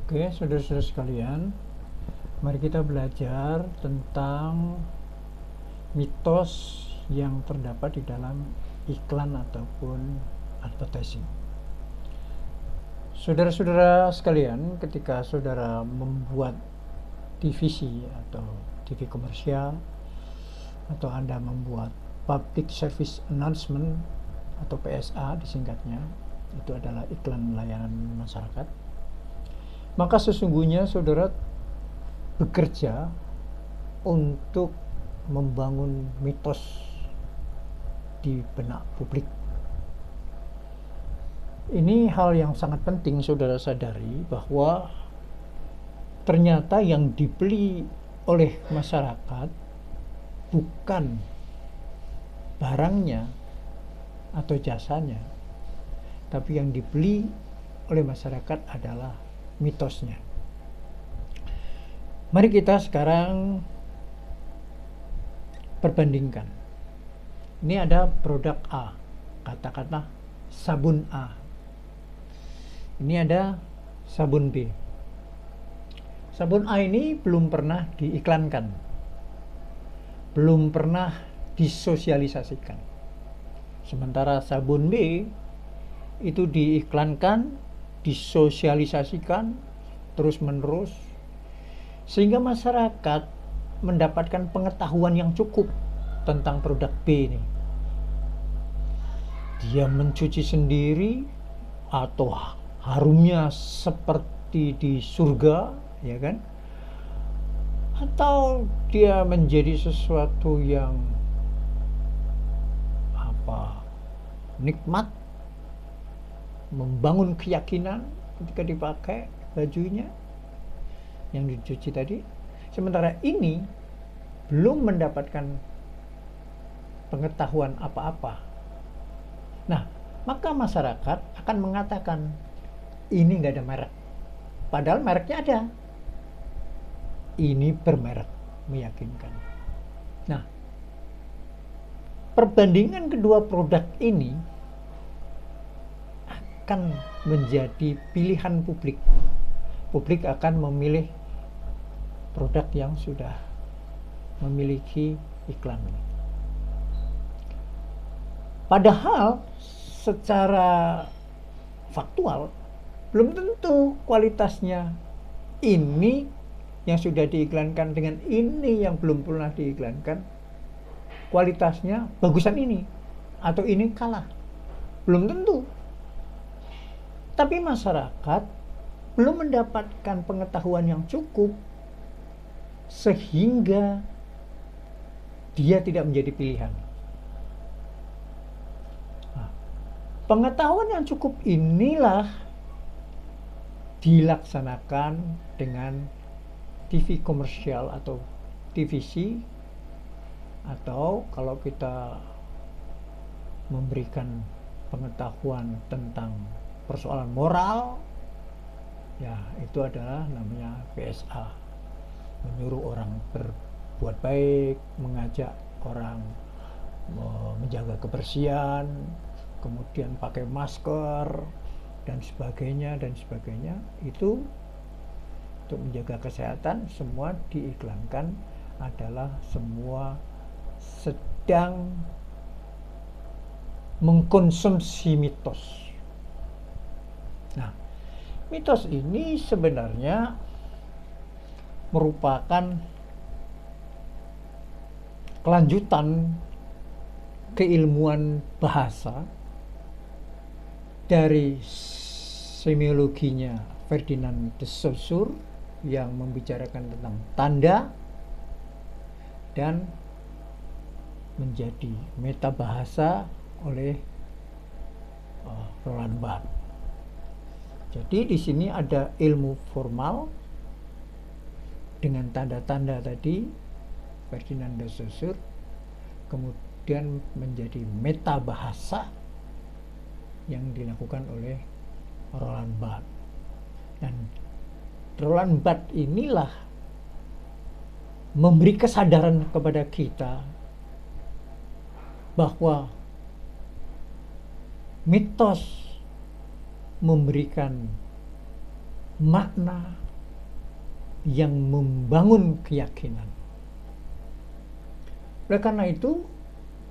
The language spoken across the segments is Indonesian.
Oke, saudara-saudara sekalian, mari kita belajar tentang mitos yang terdapat di dalam iklan ataupun advertising. Saudara-saudara sekalian, ketika saudara membuat TVC atau TV komersial, atau Anda membuat Public Service Announcement atau PSA disingkatnya, itu adalah iklan layanan masyarakat, maka sesungguhnya saudara bekerja untuk membangun mitos di benak publik. Ini hal yang sangat penting saudara sadari, bahwa ternyata yang dibeli oleh masyarakat bukan barangnya atau jasanya, tapi yang dibeli oleh masyarakat adalah mitosnya. Mari kita sekarang perbandingkan. Ini ada produk A, katakanlah sabun A. Ini ada sabun B. Sabun A ini belum pernah diiklankan, belum pernah disosialisasikan. Sementara sabun B itu diiklankan, disosialisasikan terus-menerus, sehingga masyarakat mendapatkan pengetahuan yang cukup tentang produk B ini. Dia mencuci sendiri, atau harumnya seperti di surga, ya kan? Atau dia menjadi sesuatu yang nikmat, membangun keyakinan ketika dipakai bajunya yang dicuci tadi. Sementara ini belum mendapatkan pengetahuan apa-apa. Nah, maka masyarakat akan mengatakan ini nggak ada merek, padahal mereknya ada. Ini bermerek, meyakinkan. Nah, perbandingan kedua produk ini akan menjadi pilihan publik. Publik akan memilih produk yang sudah memiliki iklan. Padahal secara faktual belum tentu kualitasnya ini yang sudah diiklankan dengan ini yang belum pernah diiklankan kualitasnya bagusan ini, atau ini kalah. Belum tentu. Tapi masyarakat belum mendapatkan pengetahuan yang cukup sehingga dia tidak menjadi pilihan. Nah, pengetahuan yang cukup inilah dilaksanakan dengan TV komersial atau TVC, atau kalau kita memberikan pengetahuan tentang persoalan moral, ya itu adalah namanya PSA, menyuruh orang berbuat baik, mengajak orang menjaga kebersihan, kemudian pakai masker dan sebagainya dan sebagainya. Itu untuk menjaga kesehatan, semua diiklankan adalah semua sedang mengkonsumsi mitos. Nah, mitos ini sebenarnya merupakan kelanjutan keilmuan bahasa dari semiologinya Ferdinand de Saussure yang membicarakan tentang tanda dan menjadi metabahasa oleh Roland Barthes. Jadi di sini ada ilmu formal dengan tanda-tanda tadi Ferdinand de Saussure, kemudian menjadi metabahasa yang dilakukan oleh Roland Barthes. Dan Roland Barthes inilah memberi kesadaran kepada kita bahwa mitos memberikan makna yang membangun keyakinan. Oleh karena itu,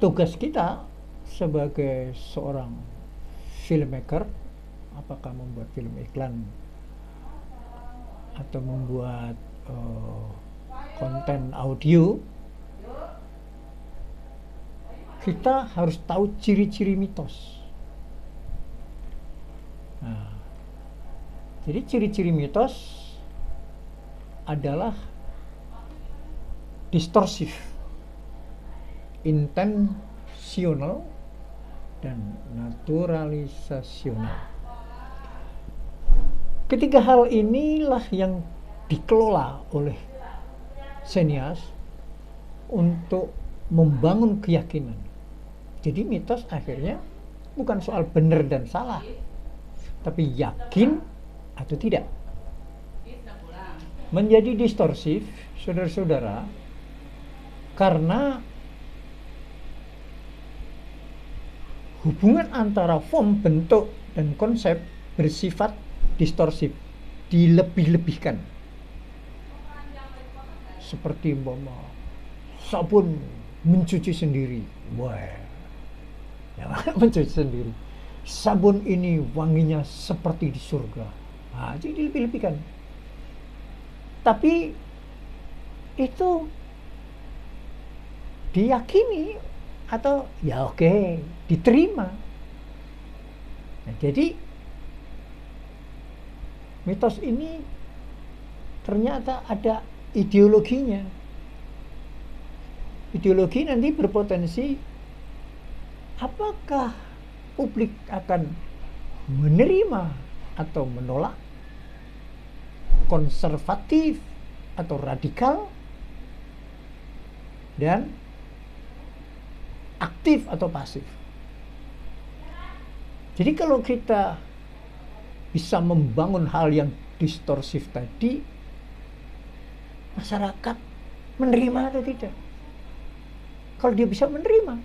tugas kita sebagai seorang filmmaker, apakah membuat film iklan atau membuat konten audio, kita harus tahu ciri-ciri mitos. Nah, jadi ciri-ciri mitos adalah distorsif, intensional, dan naturalisasional. Ketiga hal inilah yang dikelola oleh senias untuk membangun keyakinan. Jadi mitos akhirnya bukan soal benar dan salah, tapi yakin atau tidak. Menjadi distorsif, saudara-saudara, karena hubungan antara form, bentuk, dan konsep bersifat distorsif, dilebih-lebihkan. Seperti sabun mencuci sendiri, mencuci sendiri. Sabun ini wanginya seperti di surga. Nah, jadi dilebih-lebihkan. Tapi itu diyakini atau ya oke, diterima. Nah, jadi mitos ini ternyata ada ideologinya. Ideologi nanti berpotensi apakah publik akan menerima atau menolak, konservatif atau radikal, dan aktif atau pasif. Jadi kalau kita bisa membangun hal yang distorsif tadi, masyarakat menerima atau tidak? Kalau dia bisa menerima,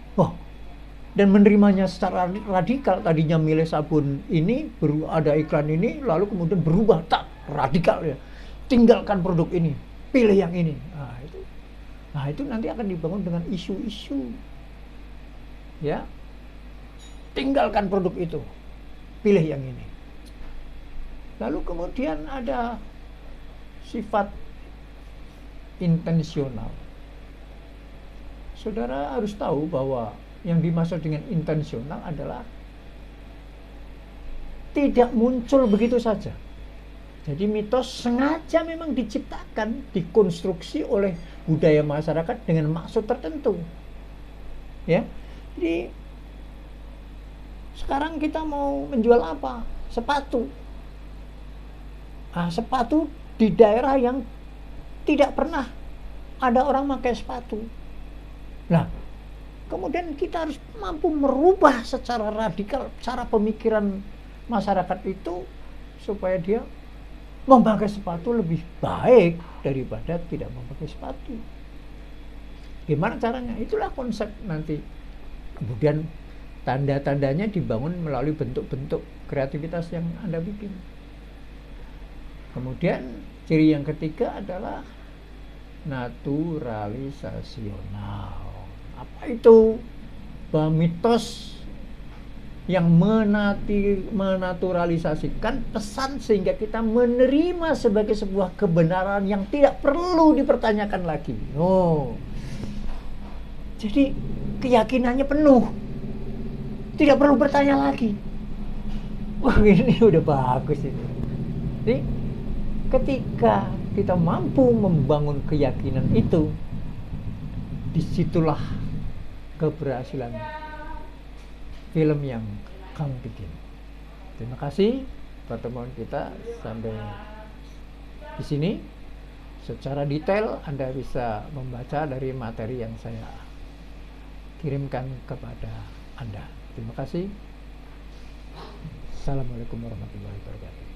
dan menerimanya secara radikal, tadinya milih sabun ini, ada iklan ini, lalu kemudian berubah, tak radikal ya, tinggalkan produk ini, pilih yang ini. Nah itu nanti akan dibangun dengan isu-isu, ya, tinggalkan produk itu, pilih yang ini. Lalu kemudian ada sifat intensional. Saudara harus tahu bahwa yang dimaksud dengan intensional adalah tidak muncul begitu saja. Jadi mitos sengaja memang diciptakan, dikonstruksi oleh budaya masyarakat dengan maksud tertentu. Ya. Jadi sekarang kita mau menjual apa? Sepatu. Nah, sepatu di daerah yang tidak pernah ada orang pakai sepatu. Nah, kemudian kita harus mampu merubah secara radikal cara pemikiran masyarakat itu supaya dia memakai sepatu lebih baik daripada tidak memakai sepatu. Gimana caranya? Itulah konsep nanti. Kemudian tanda-tandanya dibangun melalui bentuk-bentuk kreativitas yang Anda bikin. Kemudian ciri yang ketiga adalah naturalisasional. Apa itu? Bahwa mitos yang menaturalisasikan pesan sehingga kita menerima sebagai sebuah kebenaran yang tidak perlu dipertanyakan lagi. Jadi keyakinannya penuh, tidak perlu bertanya lagi. Wah, ini udah bagus ini. Jadi ketika kita mampu membangun keyakinan itu, disitulah keberhasilan film yang kamu bikin. Terima kasih pertemuan kita sampai di sini. Secara detail Anda bisa membaca dari materi yang saya kirimkan kepada Anda. Terima kasih. Assalamualaikum warahmatullahi wabarakatuh.